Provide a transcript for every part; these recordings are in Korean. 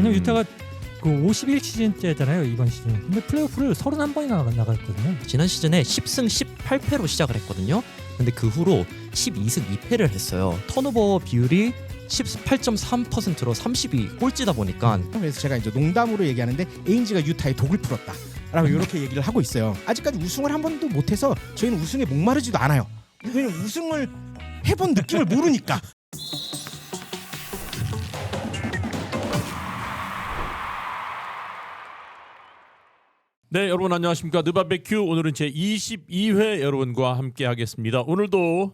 왜냐면 유타가 그 51시즌째잖아요 이번 시즌. 근데 플레이오프를 31번이나 나갔거든요. 지난 시즌에 10승 18패로 시작을 했거든요. 근데 그 후로 12승 2패를 했어요. 턴오버 비율이 18.3%로 32 꼴찌다 보니까 그래서 제가 이제 농담으로 얘기하는데 에인지가 유타에 독을 풀었다라고 이렇게 얘기를 하고 있어요. 아직까지 우승을 한 번도 못해서 저희는 우승에 목마르지도 않아요. 왜냐면 우승을 해본 느낌을 모르니까. 네, 여러분 안녕하십니까. 느바베큐 오늘은 제 22회 여러분과 함께 하겠습니다. 오늘도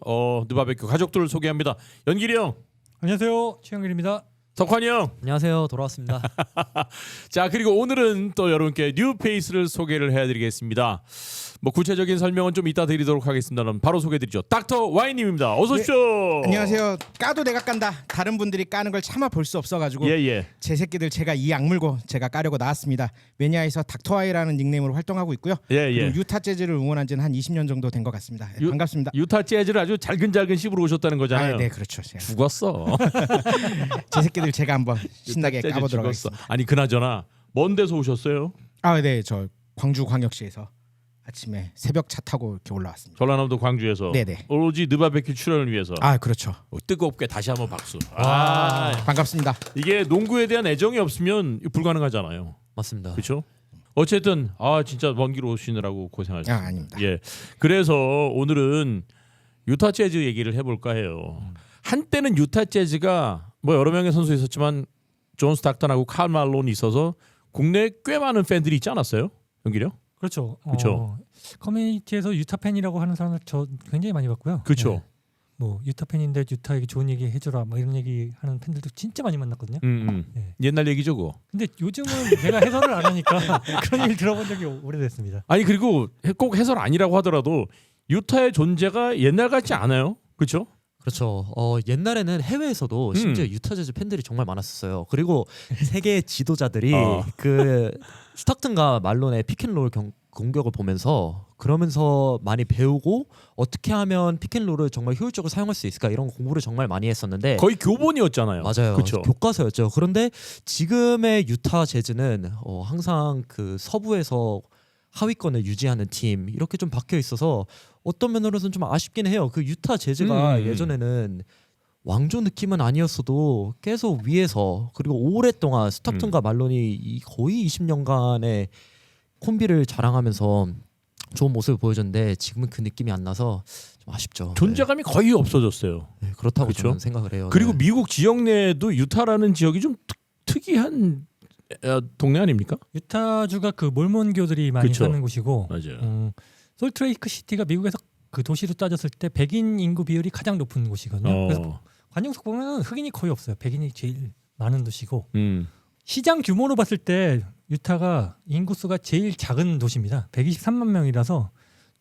느바베큐 가족들을 소개합니다. 연길이 형, 안녕하세요, 최영길입니다. 석환이 형. 안녕하세요. 돌아왔습니다. 자, 그리고 오늘은 또 여러분께 뉴페이스를 소개를 해드리겠습니다. 뭐 구체적인 설명은 좀 이따 드리도록 하겠습니다. 그럼 바로 소개드리죠. 닥터 와이님입니다. 어서 오십시오. 안녕하세요. 까도 내가 깐다. 다른 분들이 까는 걸 참아 볼 수 없어가지고 예. 제 새끼들 제가 이 악물고 제가 까려고 나왔습니다. 왜냐해서 닥터와이라는 닉네임으로 활동하고 있고요. 예. 그리고 유타 재즈를 응원한 지는 한 20년 정도 된 것 같습니다. 반갑습니다. 유타 재즈를 아주 잘근잘근 씹으러 오셨다는 거잖아요. 네, 그렇죠. 제가. 죽었어. 제 새끼들 제가 한번 신나게 재즈 까보도록 죽었어. 하겠습니다. 아니 그나저나 먼 데서 오셨어요? 네, 저 광주광역시에서 아침에 새벽 차 타고 이렇게 올라왔습니다. 전라남도 광주에서. 네네. 오로지 느바베큐 출연을 위해서. 그렇죠. 뜨겁게 다시 한번 박수. 반갑습니다. 이게 농구에 대한 애정이 없으면 불가능하잖아요. 맞습니다. 그렇죠? 어쨌든 진짜 먼 길 오시느라고 고생하셨습니다. 아닙니다. 예. 그래서 오늘은 유타 재즈 얘기를 해볼까 해요. 한때는 유타 재즈가 뭐 여러 명의 선수 있었지만 존 스탁턴하고 칼 말론이 있어서 국내에 꽤 많은 팬들이 있지 않았어요? 연기요? 그렇죠. 그쵸. 커뮤니티에서 유타 팬이라고 하는 사람을 저 굉장히 많이 봤고요. 그렇죠. 네. 뭐 유타 팬인데 유타에게 좋은 얘기 해줘라 뭐 이런 얘기 하는 팬들도 진짜 많이 만났거든요. 네. 옛날 얘기죠, 그거. 근데 요즘은 내가 해설을 안 하니까 그런 일 들어본 적이 오래됐습니다. 아니 그리고 꼭 해설 아니라고 하더라도 유타의 존재가 옛날 같지 않아요, 그렇죠? 그렇죠. 옛날에는 해외에서도 심지어 유타 재즈 팬들이 정말 많았었어요. 그리고 세계 지도자들이 그 스탁튼과 말론의 피켄롤 공격을 보면서 그러면서 많이 배우고 어떻게 하면 피켄롤을 정말 효율적으로 사용할 수 있을까 이런 공부를 정말 많이 했었는데 거의 교본이었잖아요. 맞아요. 그쵸? 교과서였죠. 그런데 지금의 유타 재즈는 항상 그 서부에서 하위권을 유지하는 팀 이렇게 좀 박혀 있어서 어떤 면으로서는 좀 아쉽긴 해요. 그 유타 재즈가 예전에는 왕조 느낌은 아니었어도 계속 위에서 그리고 오랫동안 스탁튼과 말론이 거의 20년간의 콤비를 자랑하면서 좋은 모습을 보여줬는데 지금은 그 느낌이 안 나서 좀 아쉽죠. 존재감이 거의 없어졌어요. 네, 그렇다고 그쵸? 저는 생각을 해요. 그리고 네. 미국 지역 내에도 유타라는 지역이 좀 특이한 동네 아닙니까? 유타주가 그 몰몬교들이 많이 그쵸. 사는 곳이고, 맞아요. 솔트레이크 시티가 미국에서 그 도시로 따졌을 때 백인 인구 비율이 가장 높은 곳이거든요. 그래서 관중석 보면 흑인이 거의 없어요. 백인이 제일 많은 도시고 시장 규모로 봤을 때 유타가 인구수가 제일 작은 도시입니다. 123만 명이라서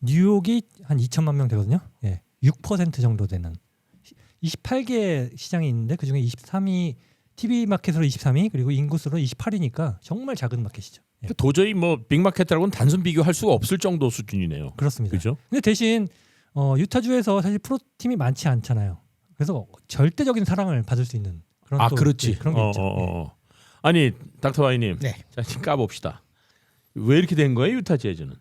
뉴욕이 한 2천만 명 되거든요. 예, 6% 정도 되는 28개 시장이 있는데 그중에 23위 TV 마켓으로 23위 그리고 인구수로 28위니까 정말 작은 마켓이죠. 예. 도저히 뭐 빅마켓하고는 단순 비교할 수가 없을 정도 수준이네요. 그렇습니다. 그렇죠? 근데 대신 유타주에서 사실 프로 팀이 많지 않잖아요. 그래서 절대적인 사랑을 받을 수 있는 그런 또, 그렇지. 네, 그런 게 있죠. 아니 닥터 와이님, 네. 자 지금 까봅시다. 왜 이렇게 된 거예요, 유타 재즈는?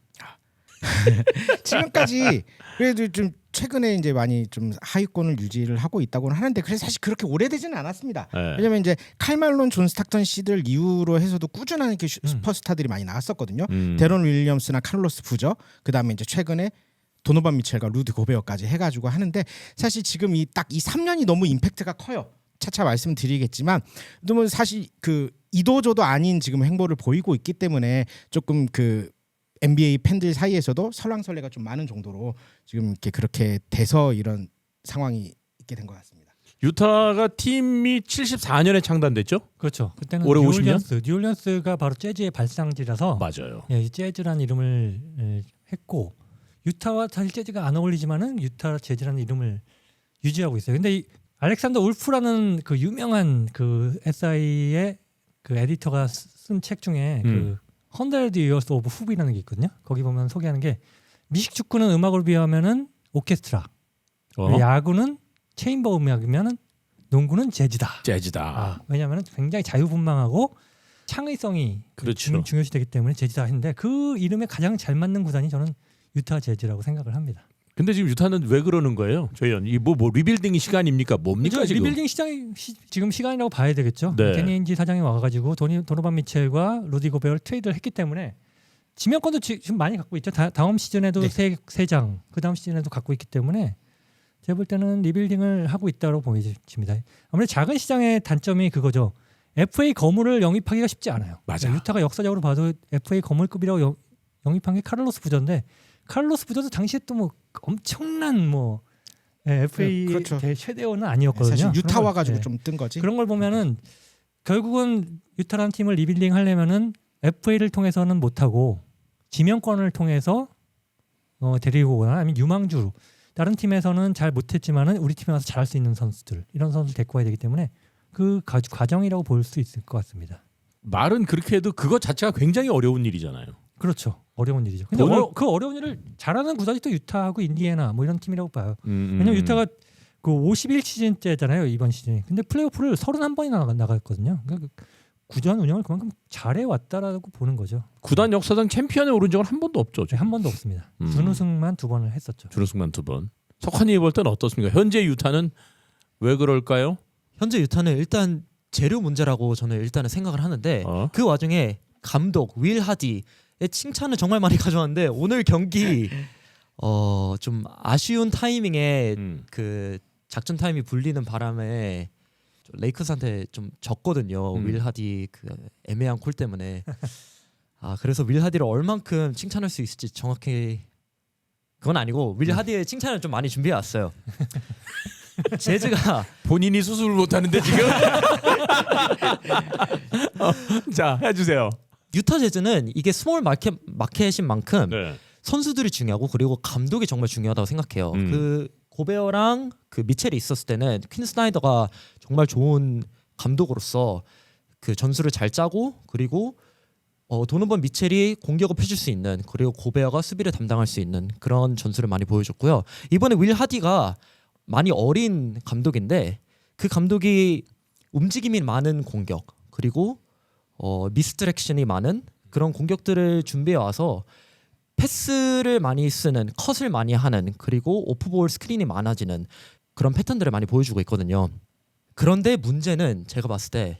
지금까지 그래도 좀 최근에 이제 많이 좀 하위권을 유지를 하고 있다고는 하는데 그래서 사실 그렇게 오래되지는 않았습니다. 네. 왜냐면 이제 칼 말론, 존 스탁턴 씨들 이후로 해서도 꾸준한 이렇게 슈퍼스타들이 많이 나왔었거든요. 데런 윌리엄스나 칼로스 부저, 그다음에 이제 최근에 도노반 미첼과 루드 고베어까지 해가지고 하는데 사실 지금 이 3년이 너무 임팩트가 커요. 차차 말씀드리겠지만 너무 사실 그 이도저도 아닌 지금 행보를 보이고 있기 때문에 조금 그 NBA 팬들 사이에서도 설랑설레가 좀 많은 정도로 지금 이렇게 그렇게 돼서 이런 상황이 있게 된 것 같습니다. 유타가 팀이 74년에 창단됐죠? 그렇죠. 그때는 올해 50년? 뉴올리언스가 바로 재즈의 발상지라서 맞아요. 이 재즈라는 이름을 했고 유타와 사실 재즈가 안 어울리지만은 유타 재즈라는 이름을 유지하고 있어요. 근데 이 알렉산더 울프라는 그 유명한 그 SI의 그 에디터가 쓴 책 중에 그 100 Years of Hoop이라는 게 있거든요. 거기 보면 소개하는 게 미식 축구는 음악으로 비하면은 오케스트라, 야구는 체인버 음악이면은 농구는 재즈다. 재즈다. 왜냐하면 굉장히 자유분방하고 창의성이 그렇죠. 중요시되기 때문에 재즈다 했는데 그 이름에 가장 잘 맞는 구단이 저는 유타 재즈라고 생각을 합니다. 근데 지금 유타는 왜 그러는 거예요, 조현? 이뭐 리빌딩 시간입니까? 뭡니까 그렇죠? 지금? 리빌딩 시장이 지금 시간이라고 봐야 되겠죠. 네. 케니인지 사장이 와가지고 도노반 미첼과 루디 고베어를 트레이드를 했기 때문에 지명권도 지금 많이 갖고 있죠. 다음 시즌에도 네. 세 장, 그 다음 시즌에도 갖고 있기 때문에 제가 볼 때는 리빌딩을 하고 있다고 보여집니다. 아무래도 작은 시장의 단점이 그거죠. FA 거물을 영입하기가 쉽지 않아요. 맞아. 유타가 역사적으로 봐도 FA 거물급이라고 영입한 게 카를로스 부저인데 카를로스 부저도 당시에 또 뭐 엄청난 뭐 FA 그렇죠. 최대어는 아니었거든요. 사실 유타 그런 걸, 와가지고 좀 뜬 거지. 그런 걸 보면은 결국은 유타라는 팀을 리빌딩 하려면은 FA를 통해서는 못하고 지명권을 통해서 데리고 오거나 아니면 유망주로 다른 팀에서는 잘 못했지만은 우리 팀에 와서 잘할 수 있는 선수들 이런 선수를 데리고 와야 되기 때문에 그 과정이라고 볼 수 있을 것 같습니다. 말은 그렇게 해도 그것 자체가 굉장히 어려운 일이잖아요. 그렇죠. 어려운 일이죠. 근데 그 어려운 일을 잘하는 구단이 또 유타하고 인디애나 뭐 이런 팀이라고 봐요. 왜냐면 유타가 그 51 시즌째잖아요 이번 시즌이. 근데 플레이오프를 31번이나 나갔거든요. 그러니까 구단 운영을 그만큼 잘해왔다라고 보는 거죠. 구단 역사상 챔피언에 오른 적은 한 번도 없죠. 한 번도 없습니다. 준우승만 2번을 했었죠. 준우승만 2번. 석환이 볼 때는 어떻습니까? 현재 유타는 왜 그럴까요? 현재 유타는 일단 재료 문제라고 저는 일단은 생각을 하는데 그 와중에 감독 윌 하디의 칭찬을 정말 많이 가져왔는데 오늘 경기 좀 아쉬운 타이밍에 그 작전 타임이 불리는 바람에 레이커스한테 좀 졌거든요. 윌 하디 그 애매한 콜 때문에. 그래서 윌 하디를 얼만큼 칭찬할 수 있을지 정확히 그건 아니고 윌 하디의 칭찬을 좀 많이 준비해 왔어요. 재즈가 본인이 수습을 못하는데 지금. 자 해주세요. 유타 재즈는 이게 스몰 마켓인 만큼 네. 선수들이 중요하고 그리고 감독이 정말 중요하다고 생각해요. 그 고베어랑 그 미첼이 있었을 때는 퀸 스나이더가 정말 좋은 감독으로서 그 전술을 잘 짜고 그리고 도노반 미첼이 공격을 펼칠 수 있는 그리고 고베어가 수비를 담당할 수 있는 그런 전술을 많이 보여줬고요. 이번에 윌 하디가 많이 어린 감독인데 그 감독이 움직임이 많은 공격 그리고 미스디렉션이 많은 그런 공격들을 준비해 와서 패스를 많이 쓰는 컷을 많이 하는 그리고 오프볼 스크린이 많아지는 그런 패턴들을 많이 보여주고 있거든요. 그런데 문제는 제가 봤을 때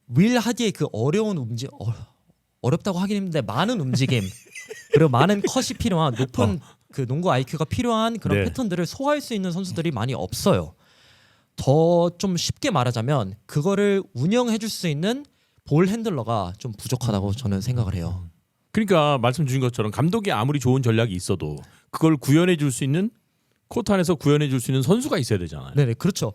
윌 하디의 그 어려운 어렵다고 하긴 힘든데 많은 움직임 그리고 많은 컷이 필요한 높은 그 농구 IQ가 필요한 그런 네. 패턴들을 소화할 수 있는 선수들이 많이 없어요. 더 좀 쉽게 말하자면 그거를 운영해 줄 수 있는 볼 핸들러가 좀 부족하다고 저는 생각을 해요. 그러니까 말씀 주신 것처럼 감독이 아무리 좋은 전략이 있어도 그걸 구현해 줄 수 있는 코트 안에서 구현해 줄 수 있는 선수가 있어야 되잖아요. 네네 그렇죠.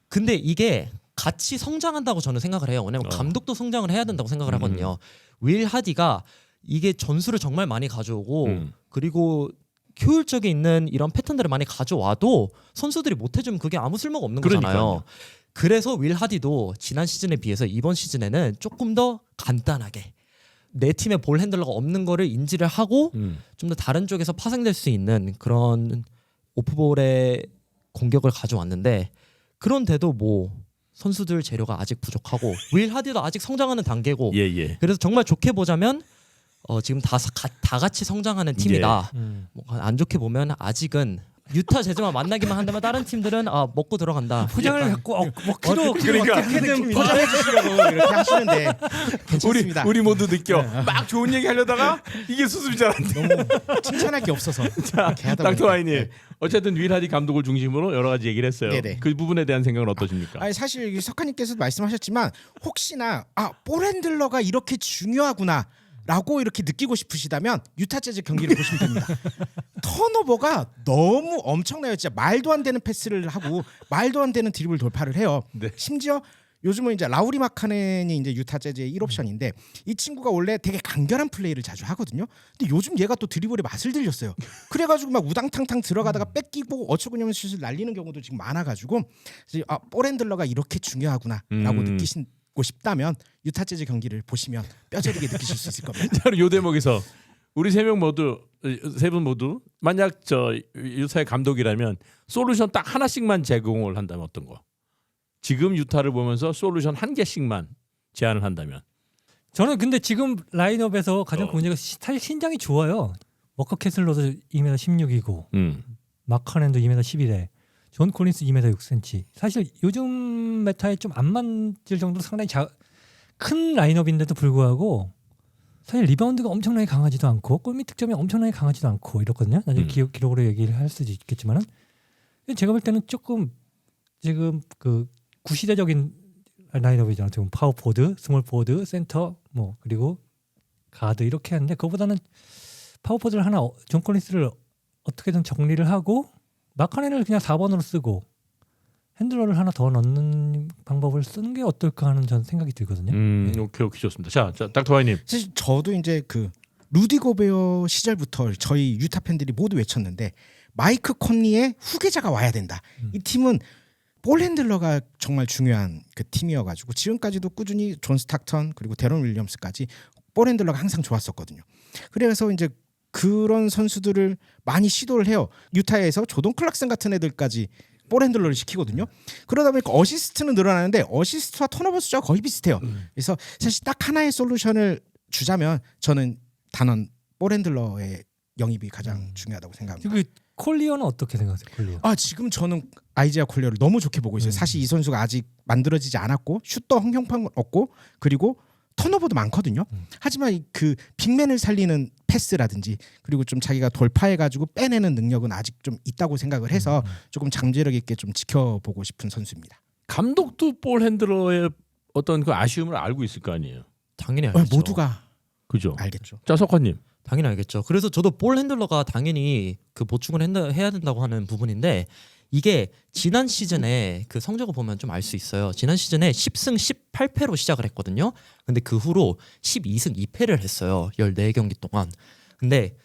근데 이게 같이 성장한다고 저는 생각을 해요. 왜냐면 감독도 성장을 해야 된다고 생각을 하거든요. 윌 하디가 이게 전술을 정말 많이 가져오고 그리고 효율적이 있는 이런 패턴들을 많이 가져와도 선수들이 못해주면 그게 아무 쓸모가 없는 그러니까요. 거잖아요. 그래서 윌 하디도 지난 시즌에 비해서 이번 시즌에는 조금 더 간단하게 내 팀에 볼 핸들러가 없는 거를 인지를 하고 좀 더 다른 쪽에서 파생될 수 있는 그런 오프볼의 공격을 가져왔는데 그런데도 뭐 선수들 재료가 아직 부족하고 윌 하디도 아직 성장하는 단계고 예. 그래서 정말 좋게 보자면 지금 다 같이 성장하는 팀이다. 뭐 안 좋게 보면 아직은 유타 재즈만 만나기만 한다면 다른 팀들은 먹고 들어간다. 포장을 갖고 먹기로 그러니까 어떻게든 포장해 주시려고 이렇게 하시는데 괜찮습니다. 우리 모두 느껴. 막 좋은 얘기 하려다가 이게 수습이 잘 안 돼. 너무 칭찬할 게 없어서 이렇게 하다 닥터 보니까. 와이님 네. 어쨌든 윌 하디 감독을 중심으로 여러 가지 얘기를 했어요. 네네. 그 부분에 대한 생각은 어떠십니까? 아니 사실 석하님께서도 말씀하셨지만 혹시나 볼 핸들러가 이렇게 중요하구나 라고 이렇게 느끼고 싶으시다면 유타 재즈 경기를 보시면 됩니다. 턴오버가 너무 엄청나요. 진짜 말도 안 되는 패스를 하고 말도 안 되는 드리블 돌파를 해요. 네. 심지어 요즘은 이제 라우리 마카넨이 이제 유타 재즈의 1옵션인데 이 친구가 원래 되게 간결한 플레이를 자주 하거든요. 근데 요즘 얘가 또 드리블의 맛을 들렸어요. 그래가지고 막 우당탕탕 들어가다가 뺏기고 어처구니없는 슛을 날리는 경우도 지금 많아가지고 볼 핸들러가 이렇게 중요하구나라고 느끼시고 싶다면 유타 재즈 경기를 보시면 뼈저리게 느끼실 수 있을 겁니다. 자, 요 대목에서 우리 세 분 모두 만약 유타의 감독이라면 솔루션 딱 하나씩만 제공을 한다면 어떤 거? 지금 유타를 보면서 솔루션 한 개씩만 제안을 한다면 저는 근데 지금 라인업에서 가장 큰 문제가 사실 신장이 좋아요. 워커 캐슬러도 2m 16이고 마카넨도 2m 11에 존 콜린스 2m 6cm. 사실 요즘 메타에 좀 안 맞을 정도로 상당히 큰 라인업인데도 불구하고 사실 리바운드가 엄청나게 강하지도 않고 골밑 득점이 엄청나게 강하지도 않고 이렇거든요. 나중에 기록으로 얘기를 할 수도 있겠지만은 제가 볼 때는 조금 지금 그 구시대적인 라인업이잖아요. 지금 파워포드, 스몰포드, 센터 뭐 그리고 가드 이렇게 하는데 그거보다는 파워포드를 하나 존 콜린스를 어떻게든 정리를 하고 마카넨을 그냥 4번으로 쓰고 핸들러를 하나 더 넣는 방법을 쓰는 게 어떨까 하는 전 생각이 들거든요. 오케이 좋습니다. 자 닥터 와이님. 사실 저도 이제 그 루디 고베어 시절부터 저희 유타 팬들이 모두 외쳤는데 마이크 콘리의 후계자가 와야 된다. 이 팀은 볼 핸들러가 정말 중요한 그 팀이어가지고 지금까지도 꾸준히 존 스탁턴 그리고 데런 윌리엄스까지 볼 핸들러가 항상 좋았었거든요. 그래서 이제 그런 선수들을 많이 시도를 해요. 유타에서 조던 클락슨 같은 애들까지 볼 핸들러를 시키거든요. 그러다 보니까 어시스트는 늘어나는데 어시스트와 턴오버 숫자가 거의 비슷해요. 그래서 사실 딱 하나의 솔루션을 주자면 저는 단원 볼 핸들러의 영입이 가장 중요하다고 생각합니다. 그 콜리어는 어떻게 생각하세요? 콜리어. 지금 저는 아이지아 콜리어를 너무 좋게 보고 있어요. 사실 이 선수가 아직 만들어지지 않았고 슛도 흥경판 없고 그리고 턴오버도 많거든요. 하지만 그 빅맨을 살리는 패스라든지 그리고 좀 자기가 돌파해가지고 빼내는 능력은 아직 좀 있다고 생각을 해서 조금 잠재력 있게 좀 지켜보고 싶은 선수입니다. 감독도 볼 핸들러의 어떤 그 아쉬움을 알고 있을 거 아니에요. 당연히 알겠죠. 모두가 그죠. 알겠죠. 자 석환님. 당연히 알겠죠. 그래서 저도 볼 핸들러가 당연히 그 보충을 해야 된다고 하는 부분인데 이게 지난 시즌에 그 성적을 보면 좀 알 수 있어요. 지난 시즌에 10승 18패로 시작을 했거든요. 근데 그 후로 12승 2패를 했어요. 14경기 동안. 근데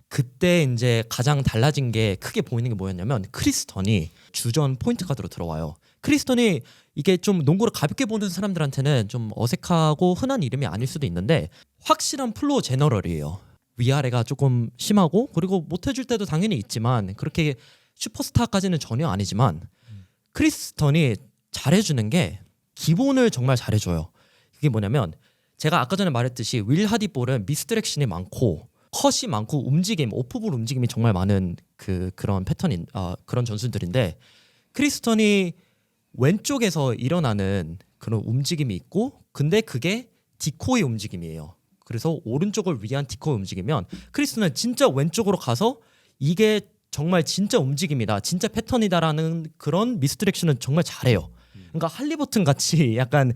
그때 이제 가장 달라진 게 크게 보이는 게 뭐였냐면 크리스턴이 주전 포인트 가드로 들어와요. 크리스턴이 이게 좀 농구를 가볍게 보는 사람들한테는 좀 어색하고 흔한 이름이 아닐 수도 있는데 확실한 플로어 제너럴이에요. 위아래가 조금 심하고 그리고 못해줄 때도 당연히 있지만 그렇게 슈퍼스타까지는 전혀 아니지만 크리스턴이 잘해주는 게 기본을 정말 잘해줘요. 그게 뭐냐면 제가 아까 전에 말했듯이 윌 하디볼은 미스디렉션이 많고 컷이 많고 움직임, 오프볼 움직임이 정말 많은 그런 패턴인 그런 전술들인데 크리스턴이 왼쪽에서 일어나는 그런 움직임이 있고 근데 그게 디코의 움직임이에요. 그래서 오른쪽을 위한 디코의 움직이면 크리스턴은 진짜 왼쪽으로 가서 이게 정말 진짜 움직임이다, 진짜 패턴이다라는 그런 미스디렉션은 정말 잘해요. 그러니까 할리버튼 같이 약간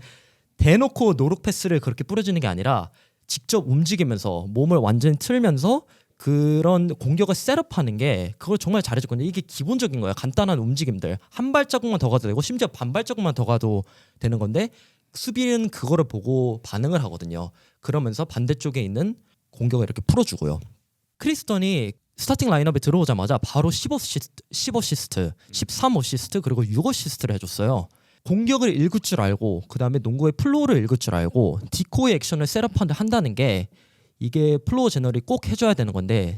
대놓고 노룩 패스를 그렇게 뿌려주는 게 아니라 직접 움직이면서 몸을 완전히 틀면서 그런 공격을 셋업하는 게 그걸 정말 잘해줬거든요. 이게 기본적인 거예요. 간단한 움직임들 한 발자국만 더 가도 되고 심지어 반 발자국만 더 가도 되는 건데 수비는 그거를 보고 반응을 하거든요. 그러면서 반대쪽에 있는 공격을 이렇게 풀어주고요. 크리스턴이 스타팅 라인업에 들어오자마자 바로 10어시스트, 13어시스트 그리고 6어시스트를 해줬어요. 공격을 읽을 줄 알고 그 다음에 농구의 플로어를 읽을 줄 알고 디코의 액션을 셋업한다는 게 이게 플로어 제너럴이 꼭 해줘야 되는 건데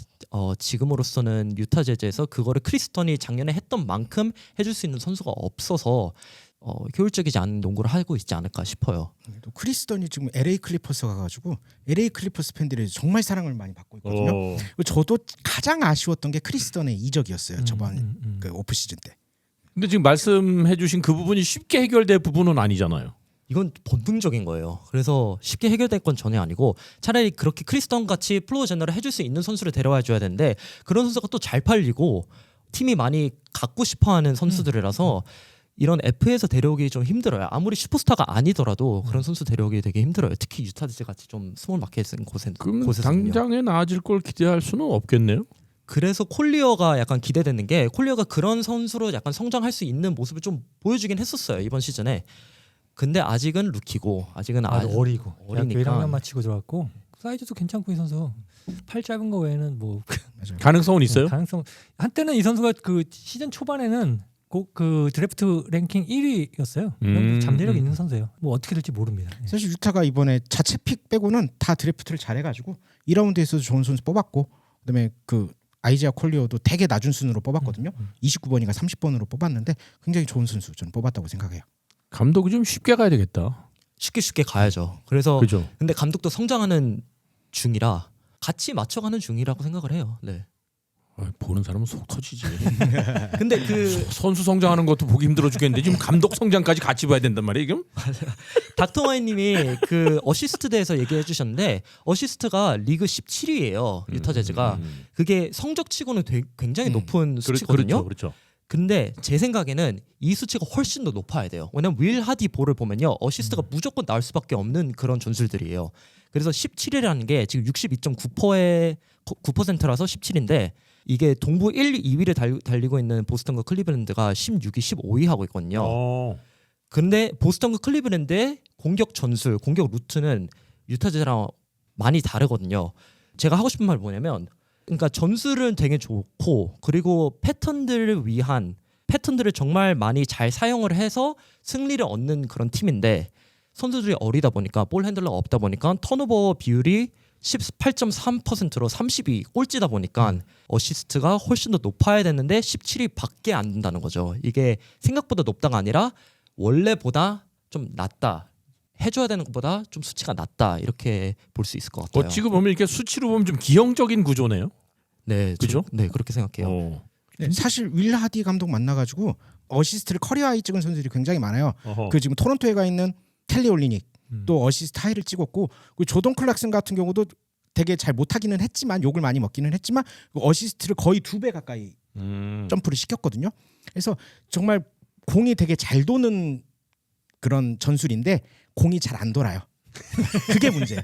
지금으로서는 유타 재즈에서 그거를 크리스턴이 작년에 했던 만큼 해줄 수 있는 선수가 없어서 효율적이지 않은 농구를 하고 있지 않을까 싶어요. 또 크리스턴이 지금 LA 클리퍼스 가가지고 LA 클리퍼스 팬들이 정말 사랑을 많이 받고 있거든요. 저도 가장 아쉬웠던 게 크리스턴의 이적이었어요. 저번 그 오프 시즌 때. 근데 지금 말씀해주신 그 부분이 쉽게 해결될 부분은 아니잖아요. 이건 본능적인 거예요. 그래서 쉽게 해결될 건 전혀 아니고 차라리 그렇게 크리스턴 같이 플로어 제너를 해줄 수 있는 선수를 데려와 줘야 되는데 그런 선수가 또 잘 팔리고 팀이 많이 갖고 싶어하는 선수들이라서 이런 F에서 데려오기 좀 힘들어요. 아무리 슈퍼스타가 아니더라도 그런 선수 데려오기 되게 힘들어요. 특히 유타 재즈 같이 좀 스몰 마켓인 그럼 곳에서는요. 당장에 나아질 걸 기대할 수는 없겠네요. 그래서 콜리어가 약간 기대되는 게 콜리어가 그런 선수로 약간 성장할 수 있는 모습을 좀 보여주긴 했었어요. 이번 시즌에. 근데 아직은 루키고 아직은 어리고 어리니까 1학년 마치고 들어왔고 사이즈도 괜찮고 이 선수 팔 짧은 거 외에는 뭐 가능성은 있어요? 가능성 한때는 이 선수가 그 시즌 초반에는 그 드래프트 랭킹 1위였어요. 잠재력 있는 선수예요. 뭐 어떻게 될지 모릅니다. 사실 유타가 이번에 자체 픽 빼고는 다 드래프트를 잘해가지고 2라운드에서도 좋은 선수 뽑았고 그다음에 그 아이지아 콜리어도 되게 낮은 순으로 뽑았거든요. 29번인가 30번으로 뽑았는데 굉장히 좋은 선수 저는 뽑았다고 생각해요. 감독이 좀 쉽게 가야 되겠다. 쉽게 가야죠. 그래서 그죠. 근데 감독도 성장하는 중이라 같이 맞춰가는 중이라고 생각을 해요. 네. 보는 사람은 속 터지지. 근데 그 선수 성장하는 것도 보기 힘들어 죽겠는데 지금 감독 성장까지 같이 봐야 된단 말이에요, 지금? 닥터와이님이 그 어시스트 대해서 얘기해 주셨는데 어시스트가 리그 17위예요. 유타 재즈가. 그게 성적치고는 굉장히 높은 수치거든요. 그렇죠. 근데 제 생각에는 이 수치가 훨씬 더 높아야 돼요. 왜냐면 윌 하디 볼을 보면요, 어시스트가 무조건 나올 수밖에 없는 그런 전술들이에요. 그래서 17이라는 게 지금 62.9%라서 17인데 이게 동부 1, 2위를 달리고 있는 보스턴과 클리블랜드가 16위, 15위 하고 있거든요. 근데 보스턴과 클리블랜드의 공격 전술, 공격 루트는 유타 재즈랑 많이 다르거든요. 제가 하고 싶은 말 뭐냐면, 그러니까 전술은 되게 좋고 그리고 패턴들을 위한 패턴들을 정말 많이 잘 사용을 해서 승리를 얻는 그런 팀인데 선수들이 어리다 보니까 볼 핸들러가 없다 보니까 턴오버 비율이 18.3%로 30위 꼴찌다 보니까 어시스트가 훨씬 더 높아야 되는데 17위밖에 안 된다는 거죠. 이게 생각보다 높다가 아니라 원래보다 좀 낮다. 해줘야 되는 것보다 좀 수치가 낮다. 이렇게 볼 수 있을 것 같아요. 지금 보면 이렇게 수치로 보면 좀 기형적인 구조네요. 네, 그죠? 네, 그렇게 생각해요. 네, 사실 윌 하디 감독 만나가지고 어시스트를 커리어 하이 찍은 선수들이 굉장히 많아요. 그 지금 토론토에 가 있는 텔리 올리닉 또 어시스트 하이를 찍었고, 그 조던 클락슨 같은 경우도 되게 잘 못하기는 했지만 욕을 많이 먹기는 했지만 어시스트를 거의 2배 가까이 점프를 시켰거든요. 그래서 정말 공이 되게 잘 도는 그런 전술인데 공이 잘 안 돌아요. 그게 문제예요.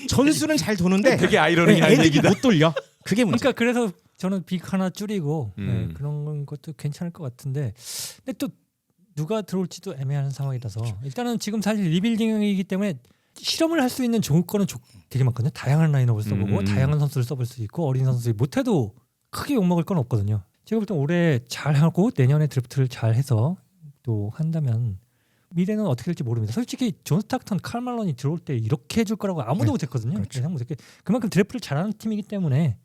전술은 잘 도는데 되게 아이러니한 애들이 얘기다. 못 돌려. 그게 문제. 그러니까 그래서 저는 빅 하나 줄이고 그런 것도 괜찮을 것 같은데, 근데 또 누가 들어올지도 애매한 상황이라서 일단은 지금 사실 리빌딩이기 때문에 실험을 할 수 있는 조건은 되게 많거든요. 다양한 라인업을 써보고 다양한 선수를 써볼 수 있고 어린 선수들이 못해도 크게 욕먹을 건 없거든요. 제가 볼 때 올해 잘하고 내년에 드래프트를 잘해서 또 한다면 미래는 어떻게 될지 모릅니다. 솔직히 존 스타크턴, 칼 말론이 들어올 때 이렇게 해줄 거라고 아무도 못했거든요. 그렇죠. 그만큼 드래프트를 잘하는 팀이기 때문에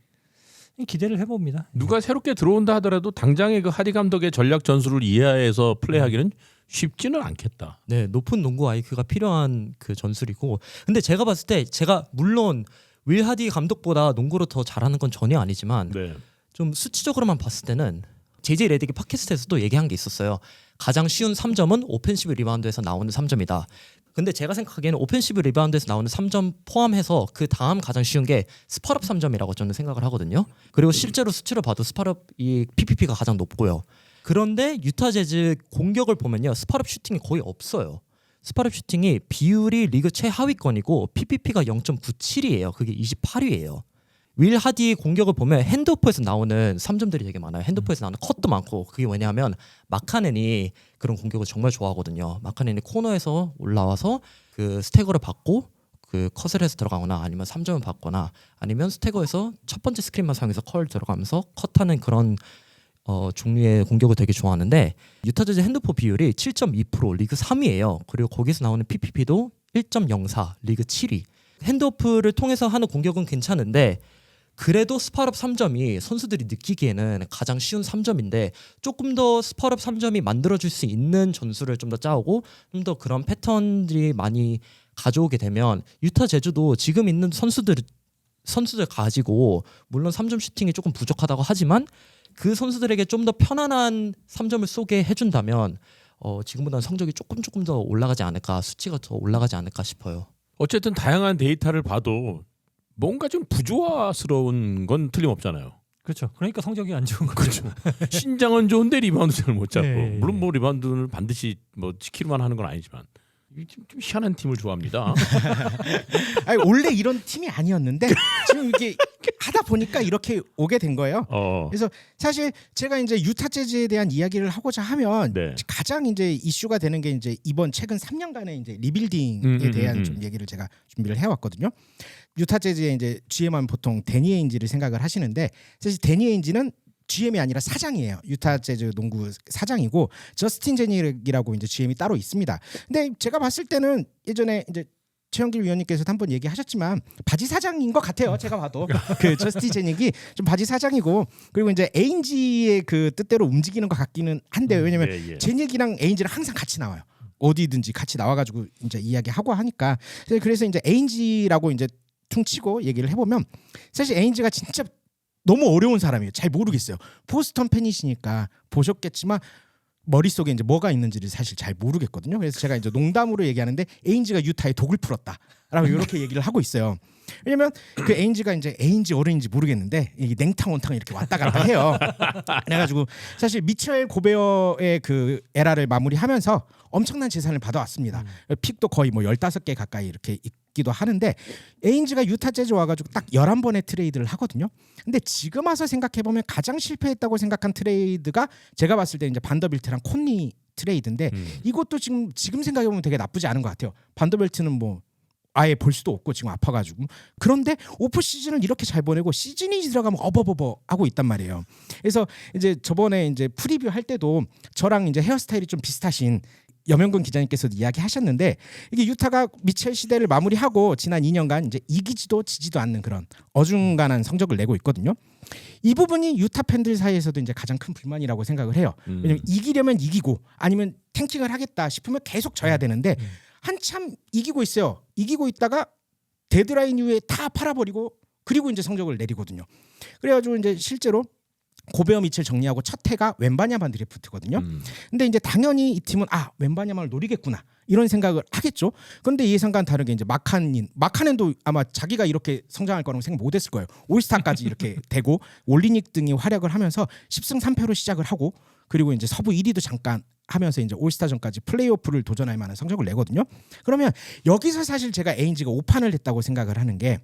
기대를 해봅니다. 누가 새롭게 들어온다 하더라도 당장의 그 하디 감독의 전략 전술을 이해해서 플레이하기는 쉽지는 않겠다. 네, 높은 농구 IQ가 필요한 그 전술이고, 근데 제가 봤을 때 제가 물론 윌 하디 감독보다 농구를 더 잘하는 건 전혀 아니지만 네. 좀 수치적으로만 봤을 때는 JJ 레딕이 팟캐스트에서도 얘기한 게 있었어요. 가장 쉬운 3점은 오펜시브 리바운드에서 나오는 3점이다. 근데 제가 생각하기에는 오펜시브 리바운드에서 나오는 3점 포함해서 그 다음 가장 쉬운 게 스팟업 3점이라고 저는 생각을 하거든요. 그리고 실제로 수치로 봐도 스팟업 이 PPP가 가장 높고요. 그런데 유타 재즈 공격을 보면요, 스팟업 슈팅이 거의 없어요. 스팟업 슈팅이 비율이 리그 최하위권이고 PPP가 0.97이에요. 그게 28위예요. 윌 하디의 공격을 보면 핸드오프에서 나오는 3점들이 되게 많아요. 핸드오프에서 나오는 컷도 많고, 그게 왜냐하면 마카넨이 그런 공격을 정말 좋아하거든요. 마카넨이 코너에서 올라와서 그 스태거를 받고 그 컷을 해서 들어가거나 아니면 3점을 받거나 아니면 스태거에서 첫 번째 스크린만 사용해서 컷을 들어가면서 컷하는 그런 종류의 공격을 되게 좋아하는데, 유타 재즈 핸드오프 비율이 7.2% 리그 3위예요. 그리고 거기서 나오는 PPP도 1.04 리그 7위. 핸드오프를 통해서 하는 공격은 괜찮은데 그래도 스팟업 3점이 선수들이 느끼기에는 가장 쉬운 3점인데 조금 더 스팟업 3점이 만들어줄 수 있는 전술을 좀 더 짜오고 좀 더 그런 패턴들이 많이 가져오게 되면 유타 재즈도 지금 있는 선수들 가지고 물론 3점 슈팅이 조금 부족하다고 하지만 그 선수들에게 좀 더 편안한 3점을 쏘게 해준다면 지금보다는 성적이 조금 더 올라가지 않을까, 수치가 더 올라가지 않을까 싶어요. 어쨌든 다양한 데이터를 봐도 뭔가 좀 부조화스러운 건 틀림없잖아요. 그렇죠. 그러니까 성적이 안 좋은 거죠. 그렇죠. 신장은 좋은데 리바운드 잘 못 잡고. 네. 물론 뭐 리바운드를 반드시 뭐 지키기만 하는 건 아니지만 좀 희한한 팀을 좋아합니다. 아니, 원래 이런 팀이 아니었는데 지금 이게 하다 보니까 이렇게 오게 된 거예요. 그래서 사실 제가 이제 유타 재즈에 대한 이야기를 하고자 하면 네. 가장 이제 이슈가 되는 게 이제 이번 최근 3년간의 이제 리빌딩에 대한 좀 얘기를 제가 준비를 해왔거든요. 유타 재즈의 이제 GM은 보통 데니 에인지를 생각을 하시는데 사실 데니 에인지는 GM이 아니라 사장이에요. 유타 재즈 농구 사장이고 저스틴 제닉이라고 이제 GM이 따로 있습니다. 근데 제가 봤을 때는 예전에 이제 최영길 위원님께서도 한번 얘기하셨지만 바지 사장인 것 같아요. 제가 봐도 그 저스틴 제닉이 좀 바지 사장이고, 그리고 이제 에인지의 그 뜻대로 움직이는 것 같기는 한데 왜냐면 제닉이랑 에인지랑 항상 같이 나와요. 어디든지 같이 나와가지고 이제 이야기하고 하니까 그래서 이제 에인지라고 이제 퉁치고 얘기를 해보면 사실 에인지가 진짜 너무 어려운 사람이에요. 잘 모르겠어요. 보스턴 팬이시니까 보셨겠지만 머릿속에 이제 뭐가 있는지를 사실 잘 모르겠거든요. 그래서 제가 이제 농담으로 얘기하는데 에인지가 유타에 독을 풀었다라고 이렇게 얘기를 하고 있어요. 왜냐면 그 에인지가 이제 에인지 어른인지 모르겠는데 이게 냉탕 온탕 이렇게 왔다 갔다 해요. 그래가지고 사실 미첼 고베어의 그 에라를 마무리하면서 엄청난 재산을 받아왔습니다. 픽도 거의 뭐 15개 가까이 이렇게 있기도 하는데 에인지가 유타 재즈 와가지고 딱 11번의 트레이드를 하거든요. 근데 지금 와서 생각해보면 가장 실패했다고 생각한 트레이드가 제가 봤을 때 이제 반더빌트랑 콘리 트레이드인데 이것도 지금 생각해보면 되게 나쁘지 않은 것 같아요. 반더빌트는 뭐 아예 볼 수도 없고 지금 아파가지고 그런데 오프 시즌을 이렇게 잘 보내고 시즌이 들어가면 어버버버 하고 있단 말이에요. 그래서 이제 저번에 이제 프리뷰 할 때도 저랑 이제 헤어스타일이 좀 비슷하신 염영근 기자님께서도 이야기하셨는데 이게 유타가 미첼 시대를 마무리하고 지난 2년간 이제 이기지도 지지도 않는 그런 어중간한 성적을 내고 있거든요. 이 부분이 유타 팬들 사이에서도 이제 가장 큰 불만이라고 생각을 해요. 왜냐면 이기려면 이기고 아니면 탱킹을 하겠다 싶으면 계속 져야 되는데 한참 이기고 있어요. 이기고 있다가 데드라인 이후에 다 팔아버리고 그리고 이제 성적을 내리거든요. 그래가지고 이제 실제로 고베어 미첼 정리하고 첫 해가 웬바냐만 드래프트거든요. 근데 이제 당연히 이 팀은 웬바냐만을 노리겠구나 이런 생각을 하겠죠. 그런데 예상과는 다르게 이제 마카넨도 아마 자기가 이렇게 성장할 거라고 생각 못했을 거예요. 올스타까지 이렇게 되고 올리닉 등이 활약을 하면서 10승 3패로 시작을 하고 그리고 이제 서부 1위도 잠깐 하면서 이제 올스타전까지 플레이오프를 도전할 만한 성적을 내거든요. 그러면 여기서 사실 제가 에인지가 오판을 했다고 생각을 하는 게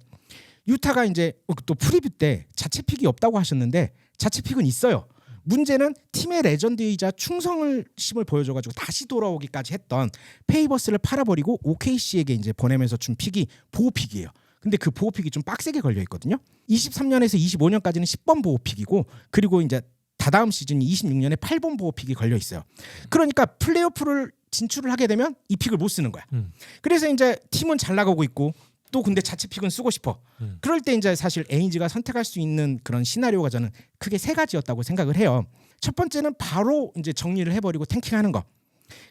유타가 이제 또 프리뷰 때 자체 픽이 없다고 하셨는데 자체 픽은 있어요. 문제는 팀의 레전드이자 충성심을 보여줘가지고 다시 돌아오기까지 했던 페이버스를 팔아버리고 OKC에게 이제 보내면서 준 픽이 보호 픽이에요. 근데 그 보호 픽이 좀 빡세게 걸려 있거든요. 23년에서 25년까지는 10번 보호 픽이고 그리고 이제 다다음 시즌 26년에 8번 보호 픽이 걸려 있어요. 그러니까 플레이오프를 진출을 하게 되면 이 픽을 못 쓰는 거야. 그래서 이제 팀은 잘 나가고 있고 또 근데 자체 픽은 쓰고 싶어. 그럴 때 이제 사실 에인지가 선택할 수 있는 그런 시나리오가 저는 크게 세 가지였다고 생각을 해요. 첫 번째는 바로 이제 정리를 해버리고 탱킹하는 거.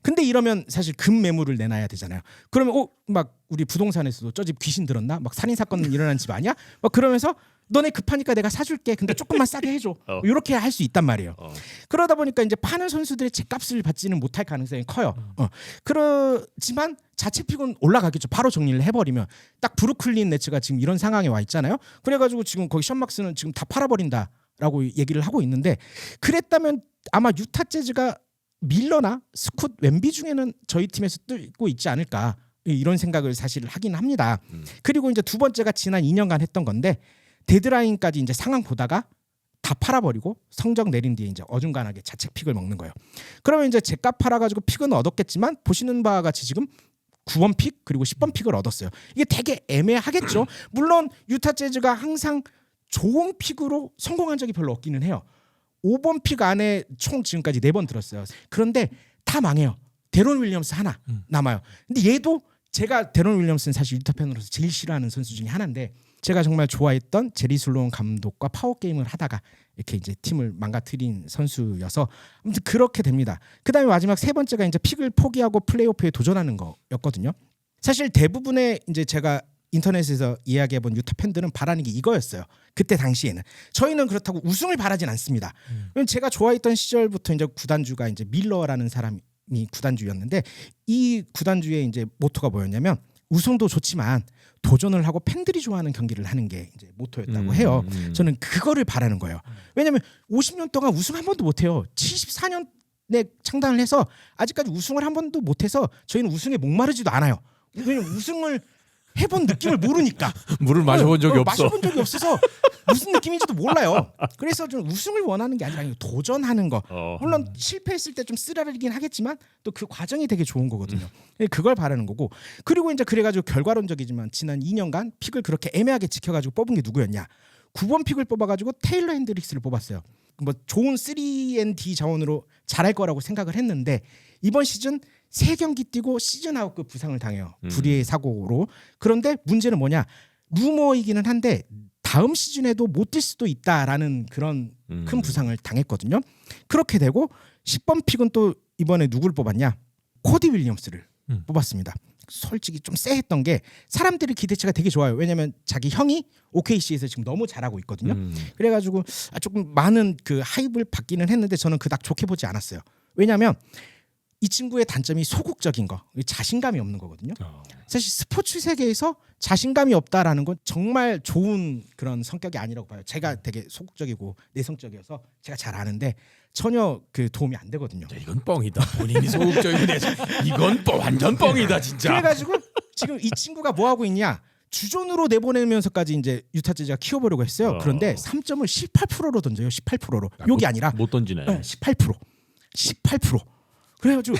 근데 이러면 사실 금 매물을 내놔야 되잖아요. 그러면 막 우리 부동산에서도 저 집 귀신 들었나? 막 살인 사건 일어난 집 아니야? 막 그러면서 너네 급하니까 내가 사줄게. 근데 조금만 싸게 해줘. 이렇게 할 수 있단 말이에요. 그러다 보니까 이제 파는 선수들의 제값을 받지는 못할 가능성이 커요. 그렇지만 자체 픽은 올라가겠죠. 바로 정리를 해버리면 딱 브루클린 네츠가 지금 이런 상황에 와 있잖아요. 그래가지고 지금 거기 션 막스는 지금 다 팔아버린다라고 얘기를 하고 있는데 그랬다면 아마 유타 재즈가 밀러나 스콧 웸비 중에는 저희 팀에서 뛰고 있지 않을까 이런 생각을 사실 하긴 합니다. 그리고 이제 두 번째가 지난 2년간 했던 건데 데드라인까지 이제 상황 보다가 다 팔아버리고 성적 내린 뒤에 이제 어중간하게 자책 픽을 먹는 거예요. 그러면 이제 제값 팔아가지고 픽은 얻었겠지만 보시는 바와 같이 지금 9번 픽 그리고 10번 픽을 얻었어요. 이게 되게 애매하겠죠. 물론 유타 재즈가 항상 좋은 픽으로 성공한 적이 별로 없기는 해요. 5번 픽 안에 총 지금까지 4번 들었어요. 그런데 다 망해요. 데런 윌리엄스 하나 남아요. 근데 얘도 제가 데런 윌리엄스는 사실 유타 팬으로서 제일 싫어하는 선수 중에 하나인데 제가 정말 좋아했던 제리 슬로운 감독과 파워 게임을 하다가 이렇게 이제 팀을 망가뜨린 선수여서 아무튼 그렇게 됩니다. 그다음에 마지막 세 번째가 이제 픽을 포기하고 플레이오프에 도전하는 거였거든요. 사실 대부분의 이제 제가 인터넷에서 이야기해본 유타 팬들은 바라는 게 이거였어요. 그때 당시에는 저희는 그렇다고 우승을 바라진 않습니다. 왜냐면 제가 좋아했던 시절부터 이제 구단주가 이제 밀러라는 사람이 구단주였는데 이 구단주의 이제 모토가 뭐였냐면 우승도 좋지만 도전을 하고 팬들이 좋아하는 경기를 하는 게 이제 모토였다고 해요. 저는 그거를 바라는 거예요. 왜냐면 50년 동안 우승 한 번도 못 해요. 74년에 창단을 해서 아직까지 우승을 한 번도 못 해서 저희는 우승에 목마르지도 않아요. 왜냐면 우승을 해본 느낌을 모르니까. 물을 마셔본 적이 없어. 마셔본 적이 없어서 무슨 느낌인지도 몰라요. 그래서 좀 우승을 원하는 게 아니라 도전하는 거. 물론 실패했을 때 좀 쓰라리긴 하겠지만 또 그 과정이 되게 좋은 거거든요. 그걸 바라는 거고. 그리고 이제 그래가지고 결과론적이지만 지난 2년간 픽을 그렇게 애매하게 지켜가지고 뽑은 게 누구였냐. 9번 픽을 뽑아가지고 테일러 핸드릭스를 뽑았어요. 뭐 좋은 3&D 자원으로 잘할 거라고 생각을 했는데 이번 시즌 3경기 뛰고 시즌 아웃급 부상을 당해요. 불의의 사고로. 그런데 문제는 뭐냐. 루머이기는 한데 다음 시즌에도 못 뛸 수도 있다라는 그런 큰 부상을 당했거든요. 그렇게 되고 10번 픽은 또 이번에 누굴 뽑았냐. 코디 윌리엄스를 뽑았습니다. 뽑았습니다. 솔직히 좀 쎄했던 게 사람들의 기대치가 되게 좋아요. 왜냐하면 자기 형이 OKC에서 지금 너무 잘하고 있거든요. 그래가지고 조금 많은 그 하입을 받기는 했는데 저는 그닥 좋게 보지 않았어요. 왜냐하면 이 친구의 단점이 소극적인 거, 자신감이 없는 거거든요. 사실 스포츠 세계에서 자신감이 없다라는 건 정말 좋은 그런 성격이 아니라고 봐요. 제가 되게 소극적이고 내성적이어서 제가 잘 아는데 전혀 그 도움이 안 되거든요. 야, 이건 뻥이다. 본인이 소극적인데 이건 완전 뻥이다 진짜. 그래가지고 지금 이 친구가 뭐 하고 있냐? 주전으로 내보내면서까지 이제 유타 재즈가 키워보려고 했어요. 그런데 3점을 18%로 던져요. 18%로. 욕이 아니라 못 던지네. 18%. 그래가지고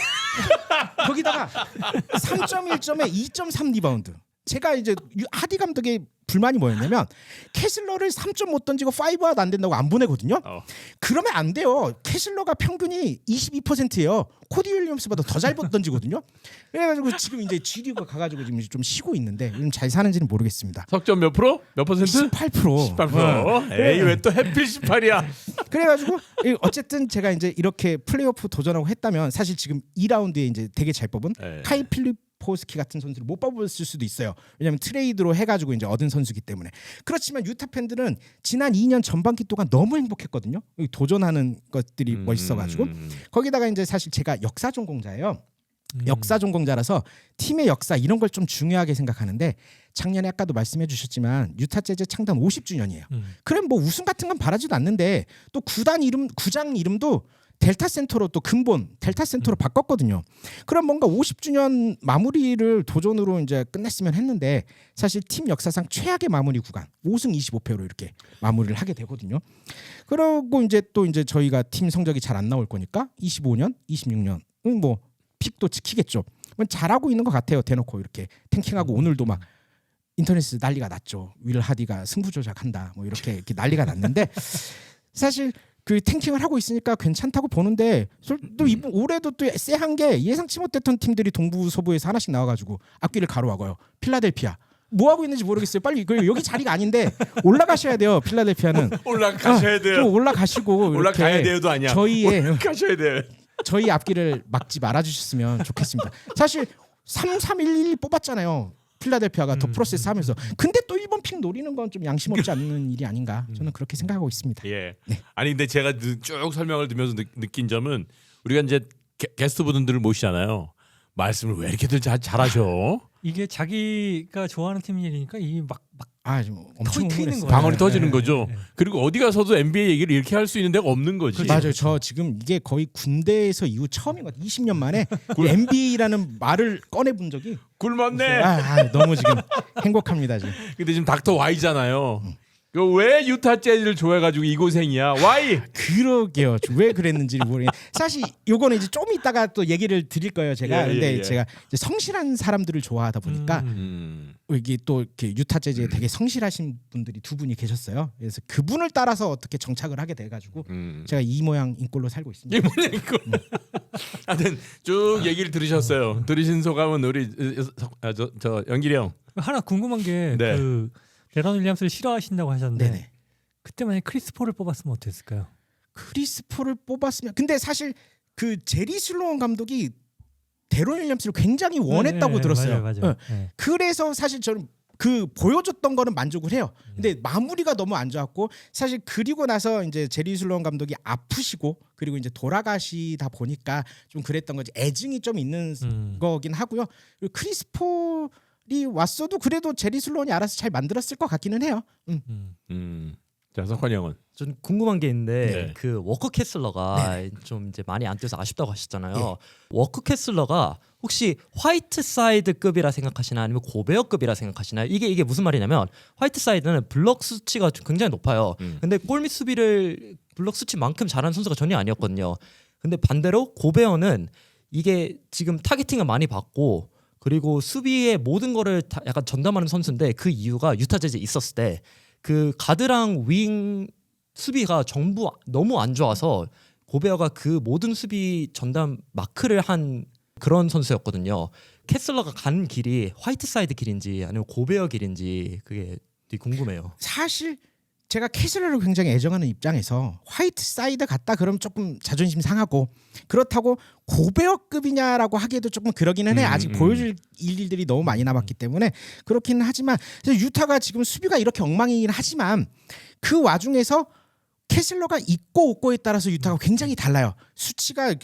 거기다가 3.1점에 2.3 리바운드. 제가 이제 하디 감독의 불만이 뭐였냐면 캐슬러를 3점 못 던지고 5아웃 안 된다고 안 보내거든요. 그러면 안 돼요. 캐슬러가 평균이 22%예요. 코디 윌리엄스보다 더 잘 던지거든요. 그래가지고 지금 이제 G리그가 가가지고 지금 좀 쉬고 있는데 요즘 잘 사는지는 모르겠습니다. 석점 몇 프로? 몇 퍼센트? 18%. 18%. 에이 왜 또 해필 18이야? 그래가지고 어쨌든 제가 이제 이렇게 플레이오프 도전하고 했다면 사실 지금 2라운드에 이제 되게 잘 뽑은 카이 필리포스키 같은 선수를 못 뽑았을 수도 있어요. 왜냐하면 트레이드로 해가지고 이제 얻은 선수기 때문에. 그렇지만 유타 팬들은 지난 2년 전반기 동안 너무 행복했거든요. 도전하는 것들이 멋있어가지고 거기다가 이제 사실 제가 역사 전공자예요. 역사 전공자라서 팀의 역사 이런 걸 좀 중요하게 생각하는데 작년에 아까도 말씀해 주셨지만 유타 재즈 창단 50주년이에요. 그럼 뭐 우승 같은 건 바라지도 않는데 또 구장 이름도 델타 센터로 또 근본 델타 센터로 바꿨거든요. 그럼 뭔가 50주년 마무리를 도전으로 이제 끝냈으면 했는데 사실 팀 역사상 최악의 마무리 구간 5승 25패로 이렇게 마무리를 하게 되거든요. 그러고 이제 또 이제 저희가 팀 성적이 잘 안 나올 거니까 25년, 26년 뭐 픽도 지키겠죠. 잘하고 있는 것 같아요. 대놓고 이렇게 탱킹하고 오늘도 막 인터넷에서 난리가 났죠. 윌 하디가 승부 조작한다. 뭐 이렇게 난리가 났는데 사실 그 탱킹을 하고 있으니까 괜찮다고 보는데 또 이번 올해도 또 쎄한 게 예상치 못했던 팀들이 동부 서부에서 하나씩 나와가지고 앞길을 가로막아요. 필라델피아 뭐 하고 있는지 모르겠어요. 빨리 여기 자리가 아닌데 올라가셔야 돼요. 필라델피아는 올라가셔야 돼요. 좀 올라가시고 올라가야 돼요도 아니야. 올라가셔야 돼요. 저희 앞길을 막지 말아주셨으면 좋겠습니다. 사실 3-3-1-1 뽑았잖아요. 필라델피아가 더 프로세스 하면서. 근데 또 1번 픽 노리는 건 좀 양심 없지 않는 일이 아닌가. 저는 그렇게 생각하고 있습니다. 예. 네. 아니 근데 제가 쭉 설명을 들으면서 느낀 점은 우리가 이제 게스트 분들을 모시잖아요. 말씀을 왜 이렇게들 잘하셔? 이게 자기가 좋아하는 팀 얘기니까 이게 막 좀 엄청 튀는 흥분했어요. 거예요. 방언이 터지는 네, 거죠. 네. 그리고 어디 가서도 NBA 얘기를 이렇게 할 수 있는 데가 없는 거지. 맞아요. 저 지금 이게 거의 군대에서 이후 처음인 것 같아요. 20년 만에 NBA라는 말을 꺼내본 적이 굶었네. 너무 지금 행복합니다 지금. 근데 지금 닥터 Y잖아요. 왜 유타 재즈를 좋아해가지고 이 고생이야? Y. 그러게요. 왜 그랬는지 모르겠. 사실 요거는 이제 좀 이따가 또 얘기를 드릴 거예요. 제가. 근데 제가 이제 성실한 사람들을 좋아하다 보니까 여기 또 이렇게 유타 재즈에 되게 성실하신 분들이 두 분이 계셨어요. 그래서 그분을 따라서 어떻게 정착을 하게 돼가지고 제가 이 모양 인꼴로 살고 있습니다. 이 모양 인꼴. 하여튼 쭉 얘기를 들으셨어요. 들으신 소감은 우리 저 연길이 형. 하나 궁금한 게 네. 그 데런 윌리엄스를 싫어하신다고 하셨는데 네네. 그때 만약에 크리스 폴을 뽑았으면 어땠을까요? 크리스 폴을 뽑았으면 근데 사실 그 제리 슬로원 감독이 데런 윌리엄스를 굉장히 원했다고 들었어요. 맞아요. 그래서 사실 저는 그 보여줬던 거는 만족을 해요. 근데 마무리가 너무 안 좋았고 사실 그리고 나서 이제 제리 슬로원 감독이 아프시고 그리고 이제 돌아가시다 보니까 좀 그랬던 거지. 애증이 좀 있는 거긴 하고요. 그리고 크리스 폴이 왔어도 그래도 제리 슬로원이 알아서 잘 만들었을 것 같기는 해요. 자 석환이 형은. 전 궁금한 게 있는데 네. 그 워커 캐슬러가 좀 이제 많이 안 뛰어서 아쉽다고 하셨잖아요. 워커 캐슬러가 혹시 화이트사이드급이라 생각하시나 아니면 고베어급이라 생각하시나요? 이게 무슨 말이냐면 화이트사이드는 블럭 수치가 굉장히 높아요. 근데 골밑 수비를 블럭 수치만큼 잘하는 선수가 전혀 아니었거든요. 근데 반대로 고베어는 이게 지금 타겟팅을 많이 받고 그리고 수비의 모든 거를 다 약간 전담하는 선수인데 그 이유가 유타 재즈에 있었을 때 그 가드랑 윙 수비가 전부 너무 안 좋아서 고베어가 그 모든 수비 전담 마크를 한 그런 선수였거든요. 캐슬러가 간 길이 화이트사이드 길인지 아니면 고베어 길인지 그게 되게 궁금해요. 사실 제가 캐슬러를 굉장히 애정하는 입장에서 화이트 사이드 갔다 그러면 조금 자존심 상하고 그렇다고 고베어급이냐라고 하기에도 조금 그러기는 해. 아직 보여줄 일들이 너무 많이 남았기 때문에 그렇기는 하지만 유타가 지금 수비가 이렇게 엉망이긴 하지만 그 와중에서 캐슬러가 있고 없고에 따라서 유타가 굉장히 달라요. 수치가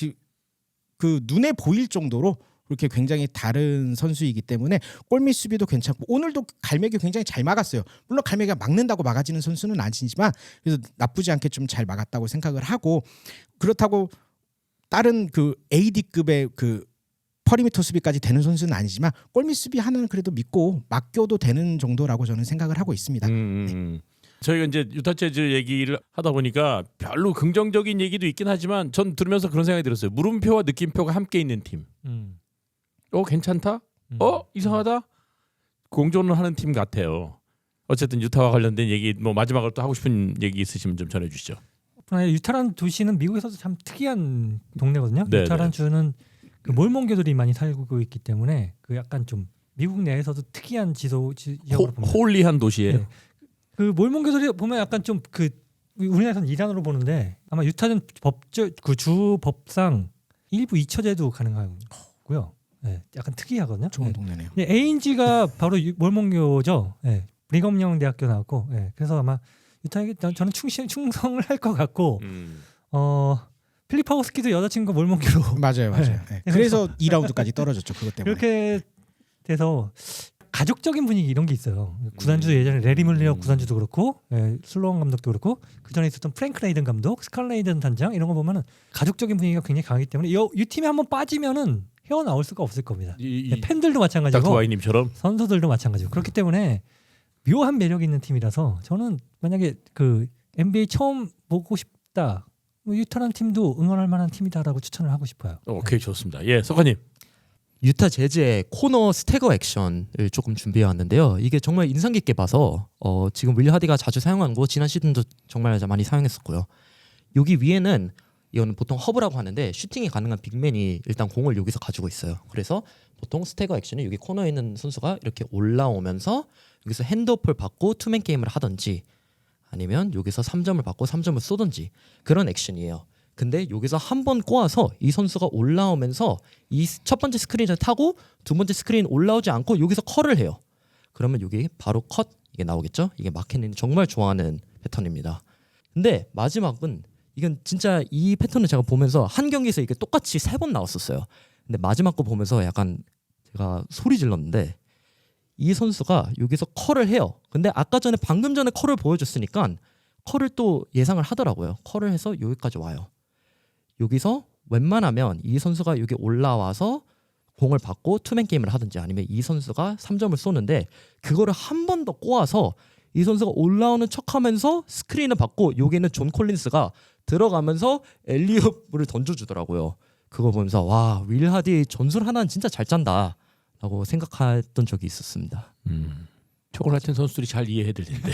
그 눈에 보일 정도로 그렇게 굉장히 다른 선수이기 때문에 골밑 수비도 괜찮고 오늘도 갈매기 굉장히 잘 막았어요. 물론 갈매기가 막는다고 막아지는 선수는 아니지만 그래서 나쁘지 않게 좀 잘 막았다고 생각을 하고 그렇다고 다른 그 AD급의 그 퍼리미터 수비까지 되는 선수는 아니지만 골밑 수비 하나는 그래도 믿고 맡겨도 되는 정도라고 저는 생각을 하고 있습니다. 저희가 이제 유타 재즈 얘기를 하다 보니까 별로 긍정적인 얘기도 있긴 하지만 전 들으면서 그런 생각이 들었어요. 물음표와 느낌표가 함께 있는 팀. 괜찮다? 이상하다? 공존을 하는 팀 같아요. 어쨌든 유타와 관련된 얘기 뭐 마지막으로 또 하고 싶은 얘기 있으시면 좀 전해주시죠. 유타라는 도시는 미국에서도 참 특이한 동네거든요. 네네. 유타라는 주는 그 몰몬교들이 많이 살고 있기 때문에 그 약간 좀 미국 내에서도 특이한 지역으로 봅니다. 홀리한 도시예요. 네. 그 몰몬교들이 보면 약간 좀 그 우리나라에서는 이란으로 보는데 아마 유타는 그 주 법상 일부 이처제도 가능하고요. 네, 약간 특이하거든요. 좋은 동네네요. ANG가 바로 몰몬교죠. 네, 브리검영 대학교 나왔고, 네, 그래서 아마 유타에게 저는 충성을 할 것 같고, 필립 파우스키도 여자친구 몰몬교로 맞아요. 네. 그래서 2라운드까지 떨어졌죠. 그것 때문에. 그렇게 돼서 가족적인 분위기 이런 게 있어요. 구단주도 예전에 레리 물리어 구단주도 그렇고, 슬로원 감독도 그렇고, 그 전에 있었던 프랭크 레이든 감독, 스칼 레이든 단장 이런 거 보면은 가족적인 분위기가 굉장히 강하기 때문에 이 팀에 한번 빠지면은 헤어나올 수가 없을 겁니다. 팬들도 마찬가지고 닥터 와이님처럼 선수들도 마찬가지고 그렇기 때문에 묘한 매력 있는 팀이라서 저는 만약에 그 NBA 처음 보고 싶다 유타라는 팀도 응원할 만한 팀이다라고 추천을 하고 싶어요. 오케이 좋습니다. 예, 석가님. 유타 재즈의 코너 스태거 액션을 조금 준비해 왔는데요. 이게 정말 인상 깊게 봐서 지금 윌리 하디가 자주 사용한 거 지난 시즌도 정말 많이 사용했었고요. 여기 위에는 이거는 보통 허브라고 하는데 슈팅이 가능한 빅맨이 일단 공을 여기서 가지고 있어요. 그래서 보통 스태거 액션이 여기 코너에 있는 선수가 이렇게 올라오면서 여기서 핸드오프를 받고 투맨 게임을 하든지 아니면 여기서 3점을 받고 3점을 쏘든지 그런 액션이에요. 근데 여기서 한 번 꼬아서 이 선수가 올라오면서 이 첫 번째 스크린을 타고 두 번째 스크린 올라오지 않고 여기서 컬을 해요. 그러면 여기 바로 컷 이게 나오겠죠? 이게 마켓님이 정말 좋아하는 패턴입니다. 근데 마지막은 이건 진짜 이 패턴을 제가 보면서 한 경기에서 이게 똑같이 3번 나왔었어요. 근데 마지막 거 보면서 약간 제가 소리 질렀는데 이 선수가 여기서 컬을 해요. 근데 아까 전에 방금 전에 컬을 보여줬으니까 컬을 또 예상을 하더라고요. 컬을 해서 여기까지 와요. 여기서 웬만하면 이 선수가 여기 올라와서 공을 받고 투맨 게임을 하든지 아니면 이 선수가 3점을 쏘는데 그거를 한 번 더 꼬아서 이 선수가 올라오는 척하면서 스크린을 받고 여기는 존 콜린스가 들어가면서 엘리업을 던져주더라고요. 그거 보면서 와, 윌 하디 전술 하나는 진짜 잘 짠다 라고 생각했던 적이 있었습니다. 저걸 같은 선수들이 잘 이해해야 될 텐데.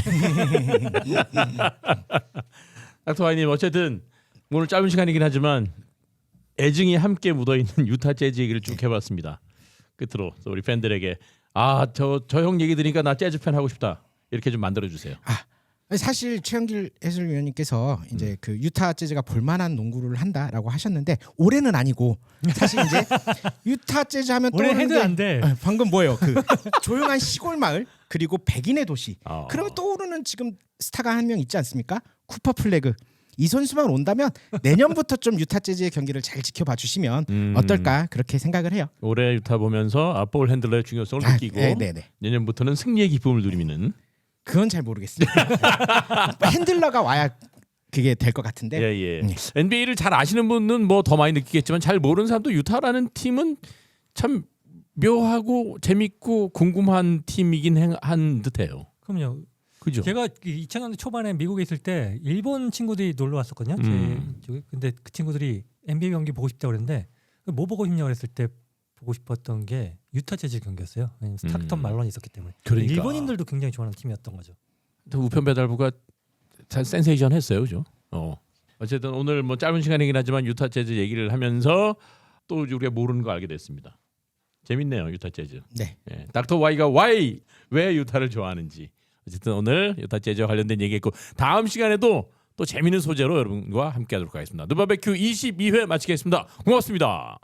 닥터 와이님 어쨌든 오늘 짧은 시간이긴 하지만 애증이 함께 묻어있는 유타 재즈 얘기를 쭉 해봤습니다. 끝으로 우리 팬들에게 저 형 얘기 들으니까 나 재즈 팬 하고 싶다 이렇게 좀 만들어주세요. 사실 최영길 해설위원님께서 이제 그 유타 재즈가 볼만한 농구를 한다라고 하셨는데 올해는 아니고 사실 이제 유타 재즈 하면 올해 떠오르는 해도 게 안 돼. 방금 뭐예요? 그 조용한 시골 마을 그리고 백인의 도시. 그러면 떠오르는 지금 스타가 한 명 있지 않습니까? 쿠퍼 플래그. 이 선수만 온다면 내년부터 좀 유타 재즈의 경기를 잘 지켜봐 주시면 어떨까 그렇게 생각을 해요. 올해 유타 보면서 볼 핸들러의 중요성을 느끼고 내년부터는 승리의 기쁨을 누리는. 그건 잘 모르겠습니다. 핸들러가 와야 그게 될 것 같은데. 예. NBA를 잘 아시는 분은 뭐 더 많이 느끼겠지만 잘 모르는 사람도 유타라는 팀은 참 묘하고 재밌고 궁금한 팀이긴 한 듯해요. 그럼요. 그죠? 제가 2000년대 초반에 미국에 있을 때 일본 친구들이 놀러 왔었거든요. 근데 그 친구들이 NBA 경기 보고 싶다고 그랬는데 뭐 보고 싶냐고 그랬을 때 보고 싶었던 게 유타 재즈 경기였어요. 왜냐면 스타크턴 말론이 있었기 때문에. 그러니까. 일본인들도 굉장히 좋아하는 팀이었던 거죠. 우편 배달부가 잘 센세이션 했어요. 그죠? 어쨌든 오늘 뭐 짧은 시간이긴 하지만 유타 재즈 얘기를 하면서 또 우리가 모르는 거 알게 됐습니다. 재밌네요. 유타 재즈. 네. 닥터 와이가 왜 유타를 좋아하는지 어쨌든 오늘 유타 재즈와 관련된 얘기했고 다음 시간에도 또 재미있는 소재로 여러분과 함께하도록 하겠습니다. 누바베큐 22회 마치겠습니다. 고맙습니다.